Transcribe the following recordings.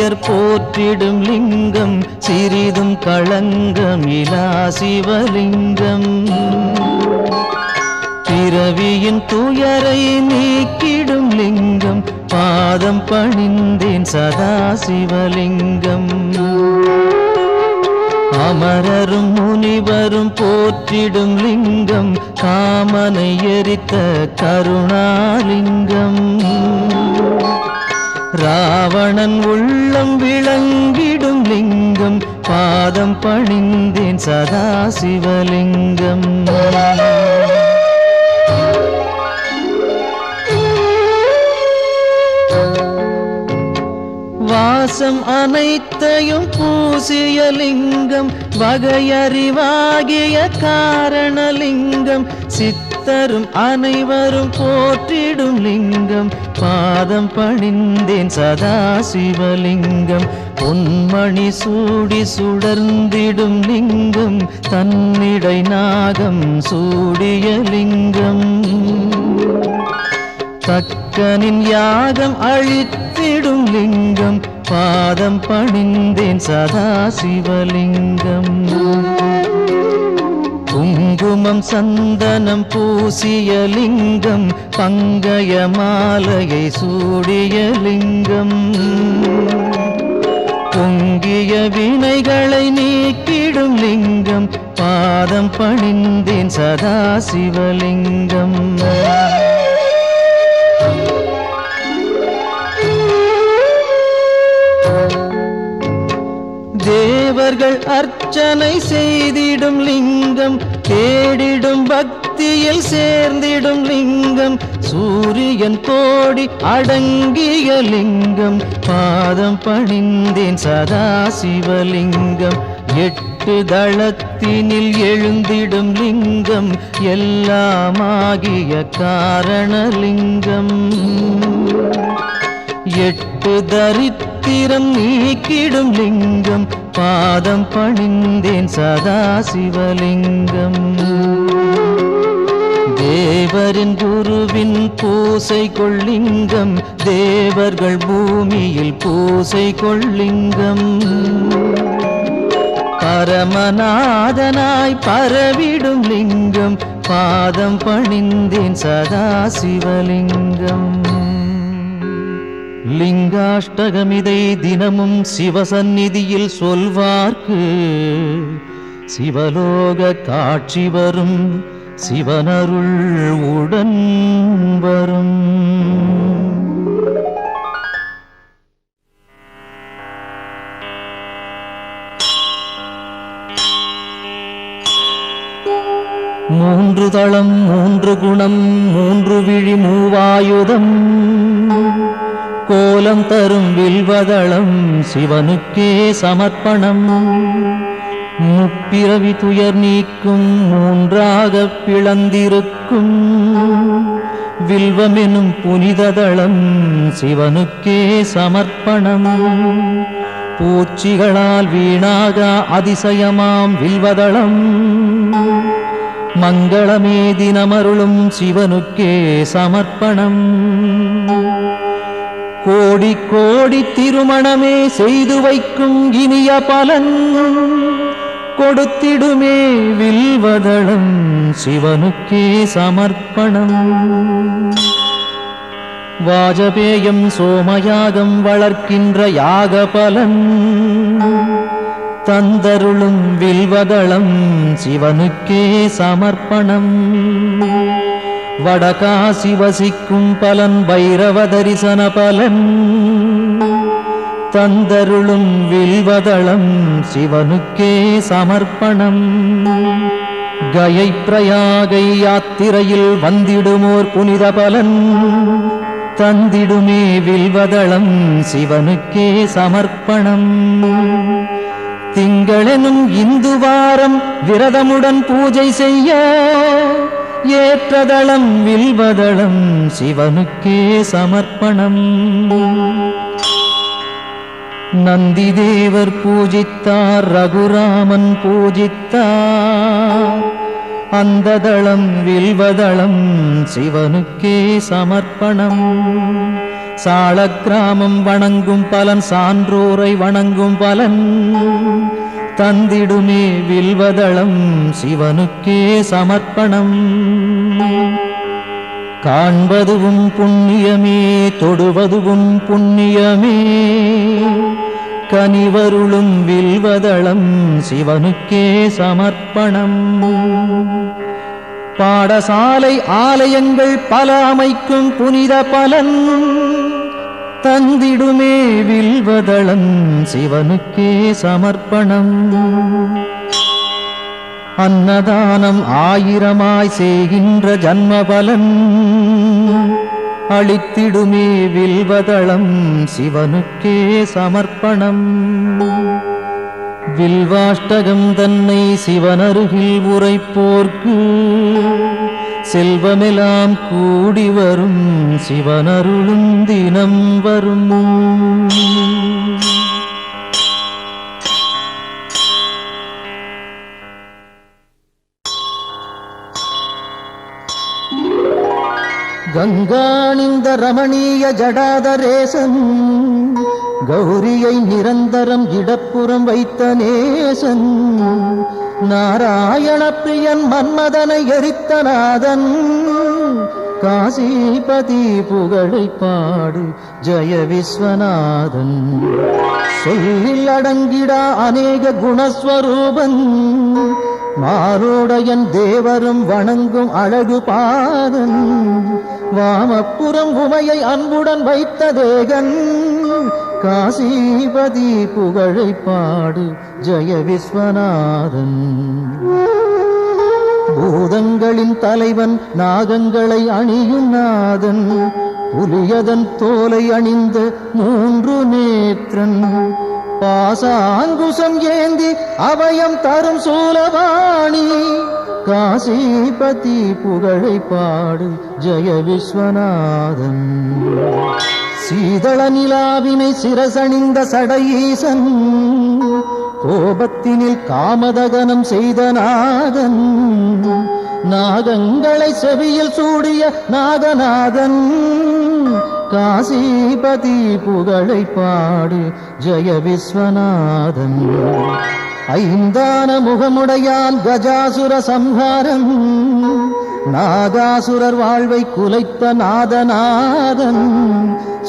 சிறியர் போற்றிடும் லிங்கம் சிறிதும் களங்கமிலா சிவலிங்கம் பிறவியின் துயரை நீக்கிடும் லிங்கம் பாதம் பணிந்தேன் சதா சிவலிங்கம் அமரரும் முனிவரும் போற்றிடும் லிங்கம் காமனை எரித்த கருணாலிங்கம் ராவணன் உள்ளம் விளங்கிடும் லிங்கம் பாதம் பணிந்தேன் சதா சிவலிங்கம் வாசம் அனைத்தையும் பூசிய லிங்கம் வகையறிவாகிய காரணலிங்கம் சித்தரும் அனைவரும் போற்றிடும் லிங்கம் பாதம் பணிந்தேன் சதா சிவலிங்கம் பொன்மணி சூடி சுடர்ந்திடும் லிங்கம் தன்னிடை நாகம் சூடிய லிங்கம் தக்கனின் யாகம் அழித்திடும் லிங்கம் பாதம் பணிந்தேன் சதா சிவலிங்கம் குங்குமம் சந்தனம் பூசிய லிங்கம் பங்கய மாலையை சூடிய லிங்கம் பொங்கிய வினைகளை நீக்கிடும் லிங்கம் பாதம் பணிந்தேன் சதா சிவலிங்கம் தேவர்கள் அர்ச்சனை செய்திடும் லிங்கம் தேடிடும் பக்தியில் சேர்ந்திடும் லிங்கம் சூரியன் கோடி அடங்கிய லிங்கம் பாதம் பணிந்தேன் சதா சிவலிங்கம் எட்டு தளத்தினில் எழுந்திடும் லிங்கம் எல்லாமாகிய காரணலிங்கம் எட்டு தரித்திரம் நீக்கிடும் லிங்கம் பாதம் பணிந்தேன் சதா சிவலிங்கம் தேவரின் குருவின் பூசை கொள்ளிங்கம் தேவர்கள் பூமியில் பூசை கொள்ளிங்கம் பரமநாதனாய் பரவிடும் லிங்கம் பாதம் பணிந்தேன் சதா சிவலிங்கம் லிங்காஷ்டகமிதை தினமும் சிவசந்நிதியில் சொல்வார்க்கு சிவலோக காட்சி வரும் சிவனருள் உடன் வரும் மூன்று தளம் மூன்று குணம் மூன்று விழி மூவாயுதம் கோலம் தரும் வில்வதளம் சிவனுக்கே சமர்ப்பணம் முப்பிறவி துயர் நீக்கும் மூன்றாக பிளந்திருக்கும் வில்வமெனும் புனிததளம் சிவனுக்கே சமர்ப்பணம் பூச்சிகளால் வீணாக அதிசயமாம் வில்வதளம் மங்களமே தினமருளும் சிவனுக்கே சமர்ப்பணம் கோடி கோடி திருமணமே செய்து வைக்கும் இனிய பலன் கொடுத்திடுமே வில்வதளம் சிவனுக்கே சமர்ப்பணம் வாஜபேயம் சோமயாகம் வளர்க்கின்ற யாக பலன் தந்தருளும் வில்வதளம் சிவனுக்கே சமர்ப்பணம் வடகாசி வசிக்கும் பலன் பைரவ தரிசன பலன் தந்தருளும் வில்வதளம் சிவனுக்கே சமர்ப்பணம் கயை பிரயாகை யாத்திரையில் வந்திடுமோர் புனித பலன் தந்திடுமே வில்வதளம் சிவனுக்கே சமர்ப்பணம் திங்களெனும் இந்து வாரம் விரதமுடன் பூஜை செய்ய ஏற்றதளம் வில்வதளம் சிவனுக்கே சமர்ப்பணம் நந்தி தேவர் பூஜித்தார் ரகுராமன் பூஜித்தார் அந்த தளம் வில்வதளம் சிவனுக்கே சமர்ப்பணம் சாளக்கிராமம் வணங்கும் பலன் சான்றோரை வணங்கும் பலன் தந்திடுமே வில்வதளம் சிவனுக்கே சமர்ப்பணம். காண்பதுவும் புண்ணியமே தொடுவதுவும் புண்ணியமே கனிவருளும் வில்வதளம் சிவனுக்கே சமர்ப்பணம். பாடசாலை ஆலயங்கள் பல அமைக்கும் புனித பலன் தந்திடுமே வில்வதளம் சிவனுக்கே சமர்ப்பணம். அன்னதானம் ஆயிரமாய் செய்கின்ற ஜன்ம பலன் அளித்திடுமே வில்வதளம் சிவனுக்கே சமர்ப்பணம். வில்வாஷ்டகம் தன்னை சிவனருகில் உரைப்போர்க்கு செல்வமெல்லாம் கூடி வரும் சிவனருளும் தினம் வரும். கங்காணிந்த ரமணீய ஜடாதரேசன் கௌரியை நிரந்தரம் இடப்புறம் வைத்த நேசன் நாராயண பிரியன் மன்மதனை எரித்த நாதன் காசிபதி புகழை பாடு ஜெய விஸ்வநாதன். சொல்லில் அடங்கிடா அநேக குணஸ்வரூபன் மாரோடையன் தேவரும் வணங்கும் அழகு பாதன் வாமப்புறம் உமையை அன்புடன் வைத்த தேகன் காசிபதி புகழை பாடு ஜெய விஸ்வநாதன். பூதங்களின் தலைவன் நாகங்களை அணியும் நாதன் புலியதன் தோலை அணிந்த 3 நேத்திரன் பாசாங்குசம் ஏந்தி அபயம் தரும் சூலவாணி காசிபதி புகழை பாடு ஜெய விஸ்வநாதன். சீதள நிலாவினை சிரசணிந்த சடையீசன் கோபத்தினில் காமதகனம் செய்த நாதன் நாகங்களை செவியில் சூடிய நாகநாதன் காசிபதி புகழை பாடு ஜெய விஸ்வநாதன். ஐந்தான முகமுடையான் கஜாசுர சம்ஹாரம் நாகாசுரர் வாழ்வை குலைத்த நாதநாதன்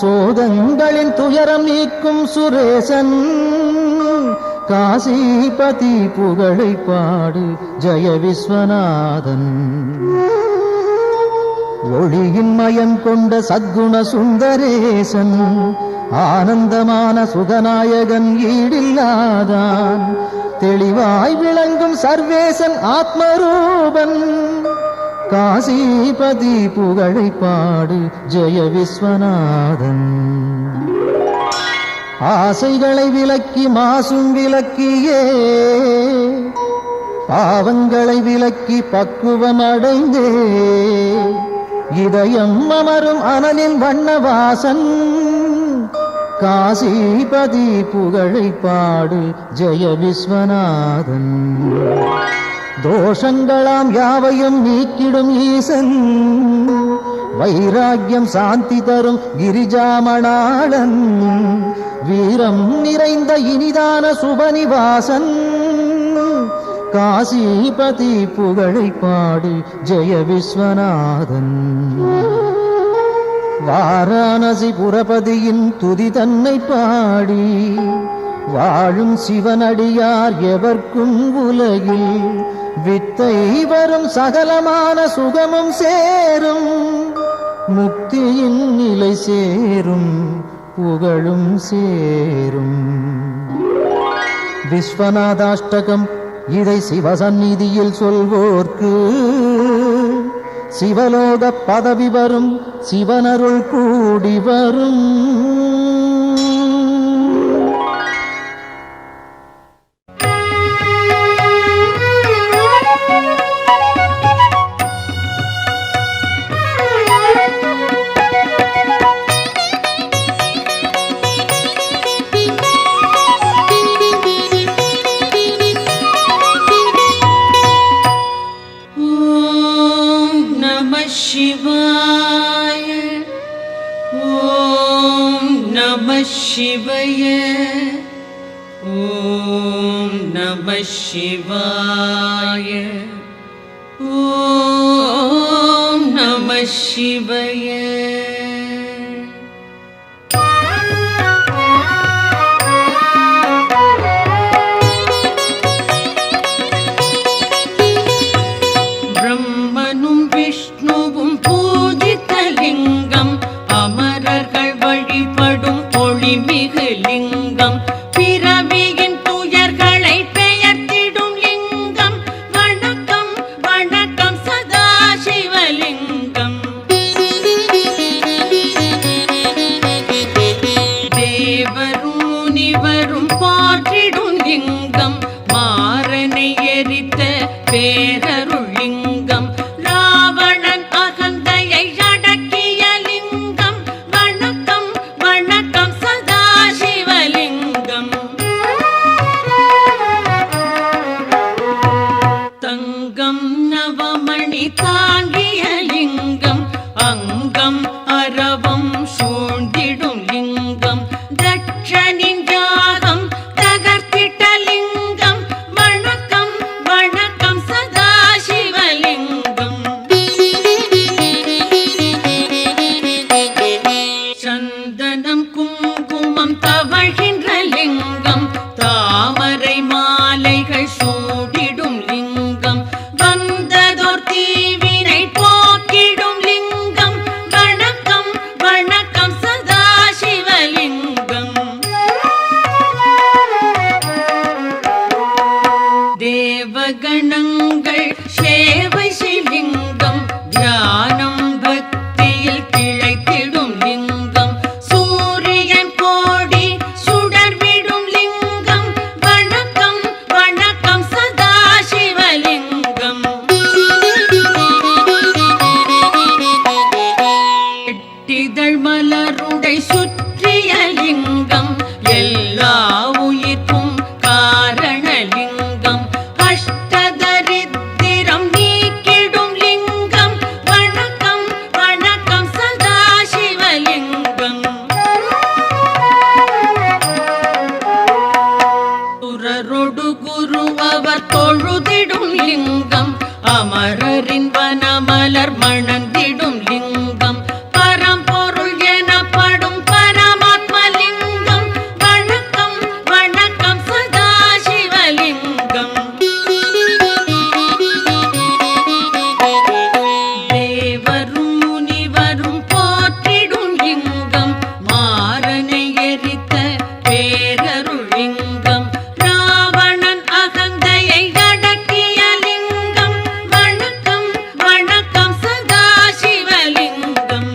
சோதங்களின் துயரம் நீக்கும் சுரேசன் காசிபதி புகழை பாடு ஜெய விஸ்வநாதன். ஒளியின் மயம் கொண்ட சத்குண சுந்தரேசன் ஆனந்தமான சுகநாயகன் ஈடில்லாதான் தெளிவாய் விளங்கும் சர்வேசன் ஆத்மரூபன் காசிபதி புகழை பாடு ஜெய விஸ்வநாதன். ஆசைகளை விலக்கி மாசும் விலக்கியே பாவங்களை விலக்கி பக்குவம் அடைந்தே இதயம் அமரும் அனலின் வண்ணவாசன் காசிபதி புகழை பாடு ஜெய விஸ்வநாதன். தோஷங்களாம் யாவையும் நீக்கிடும் ஈசன் வைராக்கியம் சாந்தி தரும் கிரிஜாமணாளன் வீரம் நிறைந்த இனிதான சுபநிவாசன் காசிபதி புகழை பாடு ஜெய விஸ்வநாதன். வாரணாசி புரபதியின் துதி தன்னை பாடி வாழும் சிவனடியார் எவர்க்கும் உலகில் வித்தை வரும் சகலமான சுகமும் சேரும் முக்தியின் நிலை சேரும் புகழும் சேரும். விஸ்வநாதாஷ்டகம் இதை சிவசந்நிதியில் சொல்வோர்க்கு சிவலோக பதவி வரும் சிவனருள் கூடி வரும். शिवाय ओम சிவய ஓம் நம சிவாய ஓம் நம சிவய. பிரம்மனும் விஷ்ணுவும் பூஜித்த லிங்கம், அமரர்கள் வழிபடும் ஒளிமிகு லிங்கம், பிறவியின் துயர்களை பெயர்த்திடும் லிங்கம். வணக்கம் வணக்கம் சதாசிவலிங்கம். தேவரும் முனிவரும் போற்றிடும் லிங்கம், மாறனை எரித்த பேரருள் லிங்கம், ராவணன் அகந்தையை அடக்கிய லிங்கம். வணக்கம் வணக்கம் சதாசிவலிங்கம். தங்கம் நவமணி தாங்கிய லிங்கம், அங்கம் அரவம் சூழ்ந்திடும் லிங்கம், தட்சனின் யாகம் தகர்த்திட்ட லிங்கம். வணக்கம் வணக்கம் சதாசிவலிங்கம். சந்தனம் குங்குமம் தவழ்கின்ற லிங்கம், தாமரை மாலைகள் சூடிடும் லிங்கம், வந்ததோர் தீவினை போக்கிடும் லிங்கம். வணக்கம் வணக்கம் சதாசிவலிங்கம். தேவகணங்கள் சேவை சிலிங்கம், தியானம் பக்தியில் திளைத்திடும் லிங்கம், சூரியன் கோடி சுடர்விடும் லிங்கம். வணக்கம் வணக்கம் சதாசிவலிங்கம். எட்டிதழ் மலருடை சுற்றிய லிங்கம், எல்லா உயிர்க்கும் காரணலிங்கம், அஷ்டதரித்திரம் நீக்கிடும் லிங்கம். வணக்கம் வணக்கம் சதாசிவலிங்கம். சுரரொடு குரு அவர் தொழுதிடும் லிங்கம், அமரரின் வனமலர் மணந்திடும் லிங்கம், பரம்பொருள் எனப்படும் பரமாத்மலிங்கம். வணக்கம் வணக்கம் சதாசிவலிங்கம். தேவரும் முனிவரும் போற்றிடும் லிங்கம், மாறனை எரித்த பேரருள் லிங்கம், ராவணன் அகந்தையை அடக்கிய லிங்கம். வணக்கம் வணக்கம் சதாசிவலிங்கம்.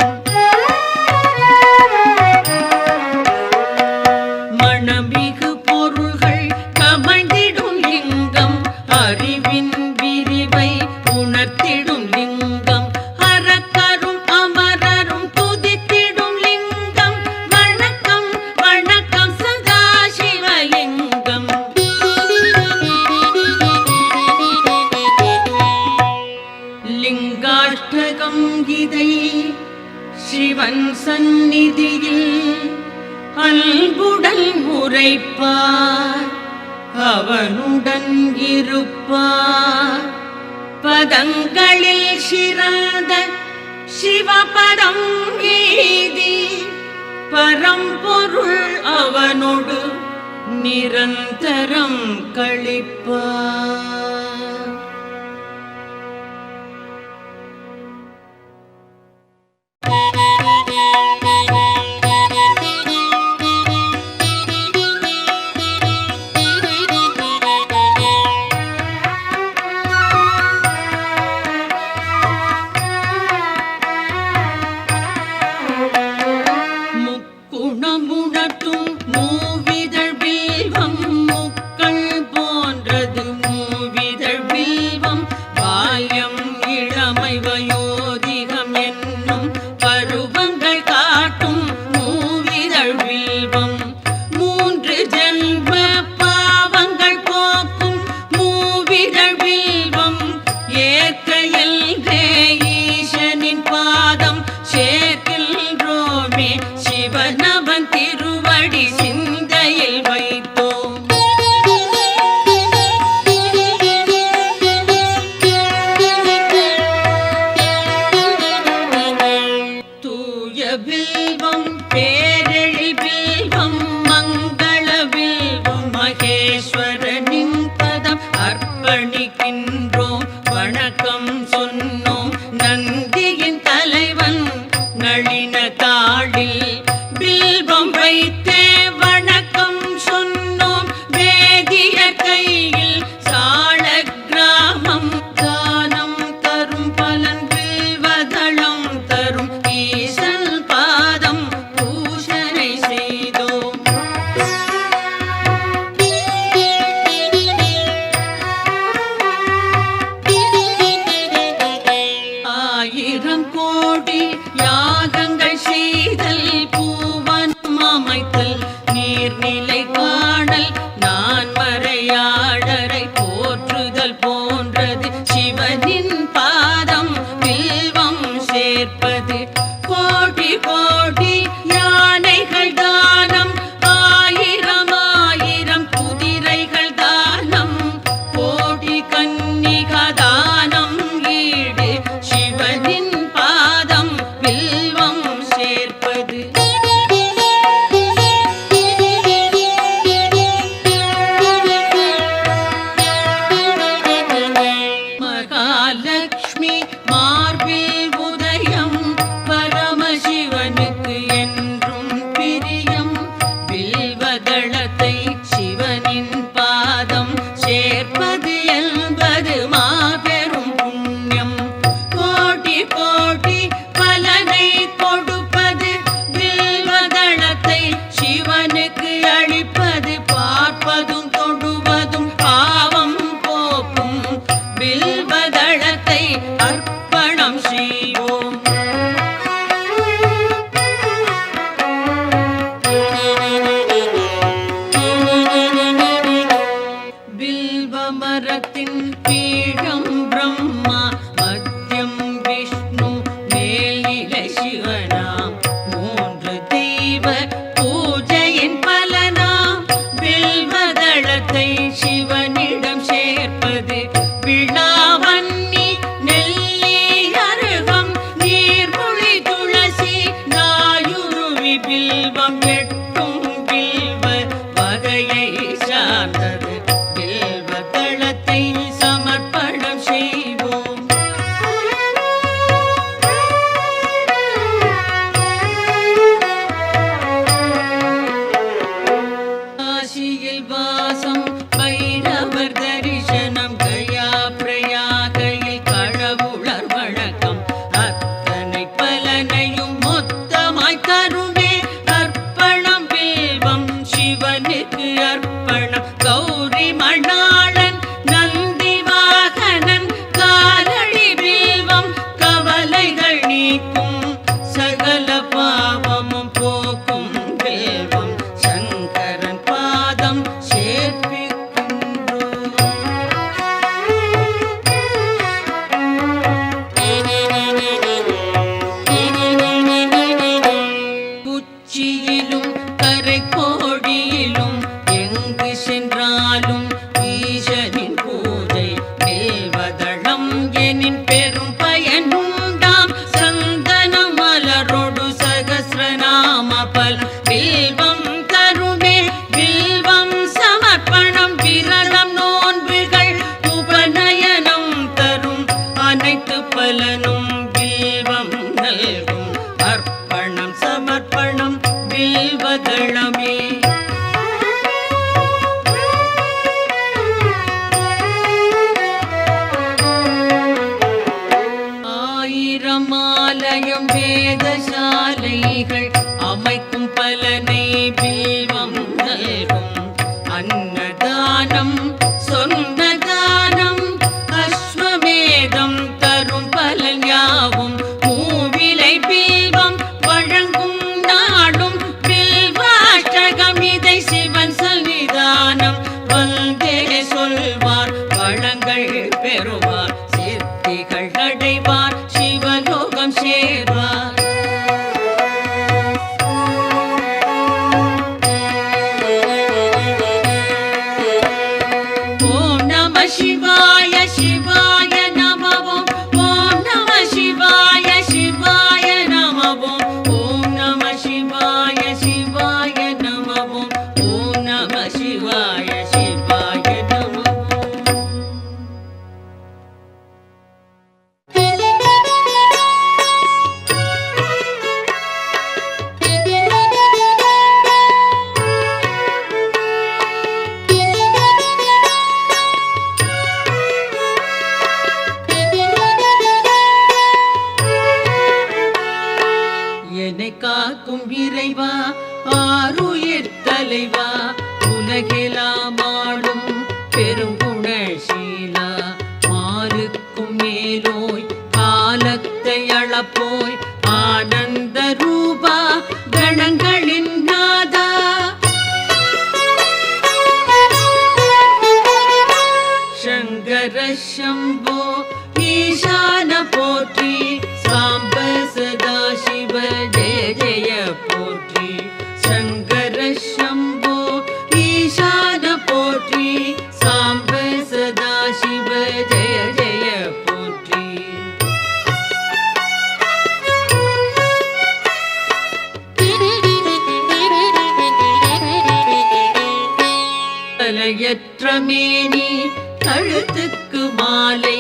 மணமிகு பொருள்கள் கமழ்ந்திடும் லிங்கம், அறிவின் விரிவை உணர்த்திடும் லிங்கம், அரக்கரும் அமரரும் துதித்திடும் லிங்கம். வணக்கம் வணக்கம் சதாசிவலிங்கம். லிங்காஷ்டகம் இதை சிவன் சந்நிதியில் அன்புடன் உரைப்பார், அவனுடன் இருப்பார். பதங்களில் சிறந்த சிவபதம் ஏதி, பரம்பொருள் அவனோடு நிரந்தரம் கழிப்பார். முக்குணமுணர்த்தும் மூவிதழ் பில்வம், முக்கள் போன்றது மூவி வணக்கம் சொன்னோம். நந்தியின் தலைவன் நளின தாளில் பில்வம் வைத்தே வணக்கம் சொன்னோம். வேதிய கையில் சாள கிராமம் தானம் தரும் பலன் பில்வதளம் தரும் ஈசன் பாதம் பூஷனை செய்தோம். ஆயிரம் கோடி யாகங்கள் செய்தல் பூவனம் அமைத்தல் நீர்நிலை காணல் நான் மறையாடரை போற்றுதல் போன்றது சிவனின் பாதம் வில்வம் சேர்ப்பது. கோடி கோடி யானைகள் தானம் ஆயிரம் ஆயிரம் குதிரைகள் தானம் கோடி கன்னிகா தானம் ஈடு சிவனின் பாதம் வில்வம் சேர்ப்பது. மகாலட்சுமி மார்பில் உதயம் பரமசிவனுக்கு என்றும் பிரியம். வில்வதளத்தை சிவனின் பாதம் சேர்ப்பது என்பது மாபெரும் புண்ணியம். கோடி கோடி பலனை கொடுப்பது வில்வதளத்தை சிவனுக்கு அளிப்பது. பார்ப்பதும் தொடுவதும் பாவம் போக்கும் வில்வதளத்தை அர்ப்பணம் செய்வோம். வில்வ மரத்தின் பீடம் பிரம்மா மத்தியம் விஷ்ணு மேல்நிலை சிவனாம். மூன்று தெய்வ பூஜையின் பலனாம் வில்வதளத்தை சிவனிடம் சேர்ப்பது. விழாவன்னி நெல்லி அருகம் நீர்மொழி துளசி நாயுருவி பில்வம் எட்டும் பில்வ வகையை சார்ந்தது. வில்வதளத்தை சமர்ப்பணம் செய்வோம். காசியில் வாசம் பைரவர் தரிசனம் கயா பிரயாகையில் கடவுளர் வணக்கம். அத்தனை பலனையும் மொத்தமாய் தருமே அர்ப்பணம் வில்வம் சிவனுக்கு அர்ப்பணம். கௌரி மணாளன் நந்தி வாகனன் காலடி வில்வம் கவலைகள் நீக்கும் சகல பாவமும் போக்கும் வில்வம் சங்கரன் பாதம் சேர்ப்பிக்கின்றோம். உச்சியிலும் கரை கோடியிலும் எங்கு சென்றாலும் ஈசனின் பூஜை வில்வதளம் எனின் பெரும் பயனுண்டாம். சந்தனம் மலரோடு சகஸ்ரநாம பல வில்வம் தருமே. வில்வம் சமர்ப்பணம் விரதம் நோன்புகள் உபநயனம் தரும் அனைத்து பலனும் வில்வம் நல்கும். அர்ப்பணம் சமர்ப்பணம் வில்வதளமே. ஆயிரம் ஆலயம் வேதசாலைகள் அமைக்கும் பலனை வில்வம் நல்கும். அன்னதானம் சொன்ன தானம் அஸ்வமேதம் தரும் பலன் யாவும் மூவிலை வில்வம் வழங்கும் நாடும். வில்வாஷ்டகம் இதை சிவன் சன்னிதானம் வந்தே சொல்வார் வளங்கள் பெறுவார் சித்திகள் அடைவார் சிவலோகம் சேர்வார். ஓம் நம சிவாய சிவாய நம ஓம். ஓம் நம சிவாய சிவாய நம ஓம். ஓம் நம சிவாய சிவாய நம ஓம். ஓம் நம சிவாய சிவாய நம ஓம். காக்கும் இறைவா ஆருயிர் தலைவா உலகெல்லாம் ஆளும் பெருங்குணசீலா மாலுக்கும் மேலோய் காலத்தை அளப்போய் ஆனந்த ரூபா கணங்களின் நாதா சங்கர சம்போ ஈசான போற்றி சாம்ப சதா சிவ ஜெய ஜெய போற்றி சங்கர சம்போ ஈசான போற்றி சாம்ப சதா சிவ ஜெய ஜெய போற்றி தலையற்ற மேனி கழுத்துக்கு மாலை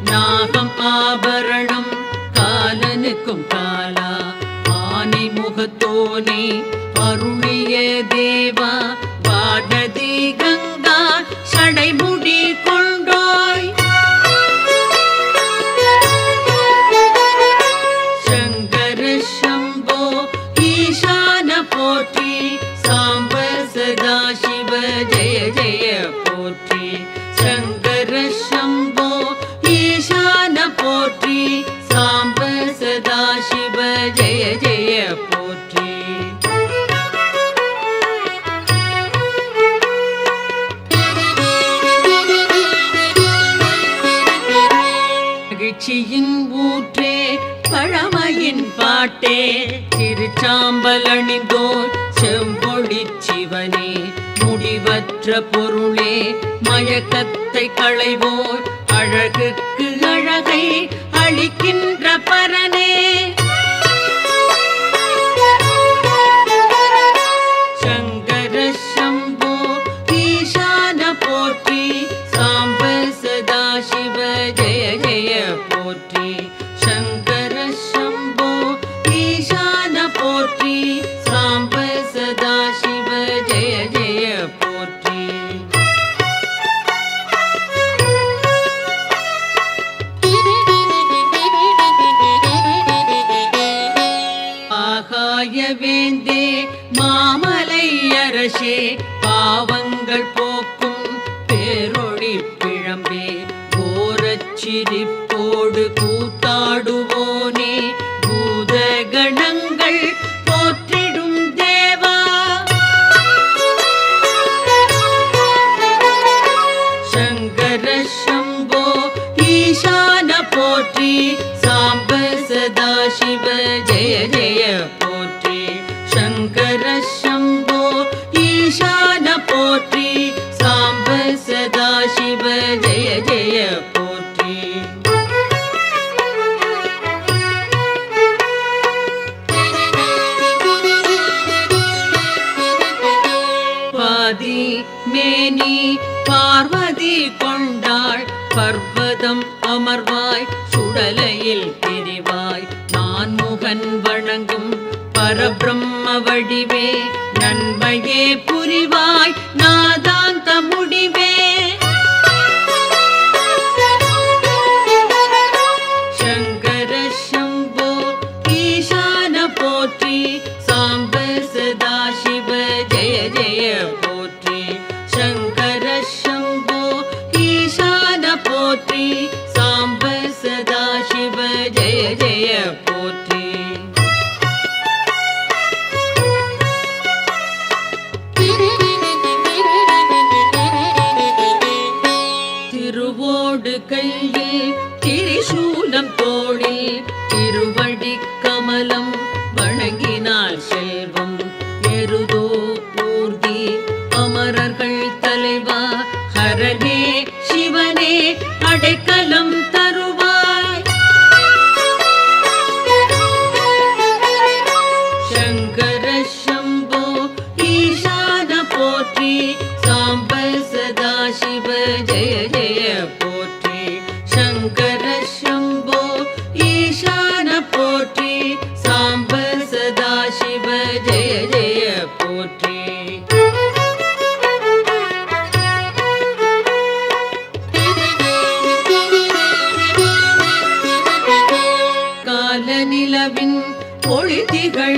நாகம் ஆபரணம் காலனுக்கும் காலா ஆனை முகத்தோனே அருளிய தேவா வானதி கங்கா சடைமுடி கொண்டோய் சங்கர சம்போ ஈசான போற்றி சாம்ப சதா சிவ ஜெய ஜெய போற்றி சங்கர சம்போ ஈசான போற்றி சாம்ப சதா சிவ ஜெய ஜெய போற்றி மகிழ்ச்சியின் ஊற்றே பழமையின் பாட்டே திருச்சாம்பல் அணிந்தோர் செம்பொழி சிவனே முடிவற்ற பொருளே மயக்கத்தை களைவோர் அழகுக்கு அழகை அளிக்கின்ற பரனே சங்கர சம்போ ஈசான போற்றி சாம்ப சதா சிவ ஜெய ஜெய போற்றி சங்கர சம்போ ஈசான போற்றி சாம்ப சதா சிவ ஜெய ஜெய போற்றி ஆகாய வேந்தே மாமலை அரசே பாவங்கள் போக்கும் பேரொளி பிழம்பே கோரச்சிரிப்போடு கூத்தாடுவோனே பூத கணங்கள் போற்றிடும் தேவா சங்கர சம்போ ஈசான போற்றி சாம்ப சதா சிவ ஜெய ஜெய போற்றி சங்கர சம்போ ஈசான போற்றி சாம்ப சதா சிவ ஜெய ஜெய போற்றி பாதி மேனி பார்வதி கொண்டாள் பர்வதம் அமர்வாய் சுடலையில் பிரிவாய் நான்முகன் வணங்கும் பரபிரம்ம வடிவே நன்மையே புரிவாய் நாதாந்த முடிவே சங்கர சம்போ ஈசான போற்றி சாம்ப சதா சிவ ஜெய ஜெய போற்றி சங்கர சம்போ ஈசான போற்றி சாம்ப சதா சிவ ஜெய ஜெய போற்றி திருவோடு கையில் திரிசூலம் தோளில் திருவடி கமலம் வணங்கினாள் செல்வம் எருதோ ஊர்தி அமரர்கள் தலைவா ஹரனே சிவனே அடைக்கலம் தருவாய் சங்கர சம்போ ஈசான போற்றி சாம்ப சதா சிவ ஜெய ஜெய போற்றி சங்கர சம்போ ஈசான போற்றி சாம்ப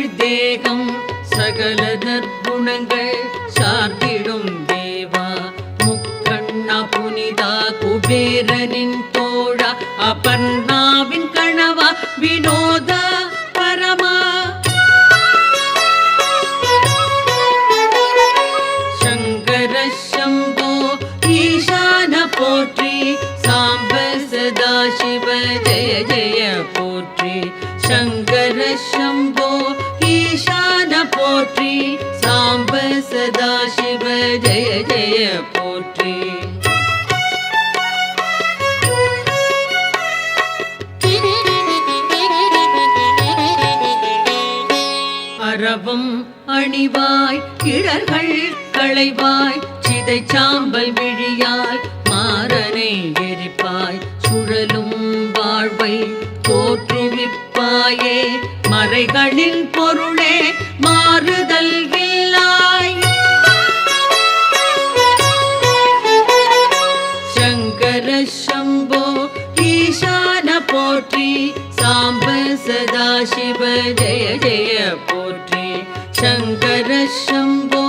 மகிழ் தேகம் சகல நற்குணங்கள் சார்ந்திடும் தேவா முக்கண்ணா புனிதா குபேரனின் தோழா அபர்ணாவின் கணவா வினோத பரமா சங்கர சம்போ ஈசான போற்றி சாம்ப சதா சிவ ஜெய ஜெய போற்றி சங்கர சம்போ ஈசான போற்றி சாம்ப சதா சிவ ஜெய ஜெய போற்றி அரவம் அணிவாய் கிழர்கள் களைவாய் சிதை சாம்பல் விழியாய் மாறனை எரிப்பாய் சுழலும் வாழ்வை தோற்றுவிப்பாயே மறைகளின் பொருளே மாறுதல் இல்லாய் சங்கர சம்போ ஈசான போற்றி சாம்ப சதா சிவ ஜெய ஜெய போற்றி சங்கர சம்போ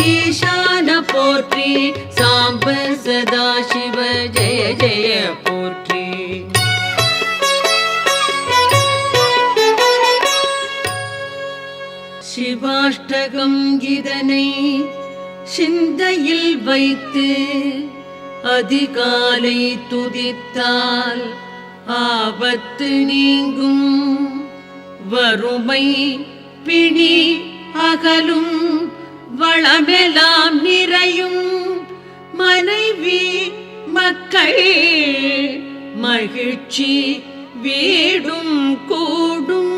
ஈசான போற்றி சாம்ப சதா சிவ ஜெய ஜெய போற்றி சிவாஷ்டகம் இதனை சிந்தையில் வைத்து அதிகாலை துதித்தால் ஆபத்து நீங்கும் வறுமை பிணி அகலும் வளமெல்லாம் நிறையும் மனைவி மக்கள் மகிழ்ச்சி வீடும் கூடும்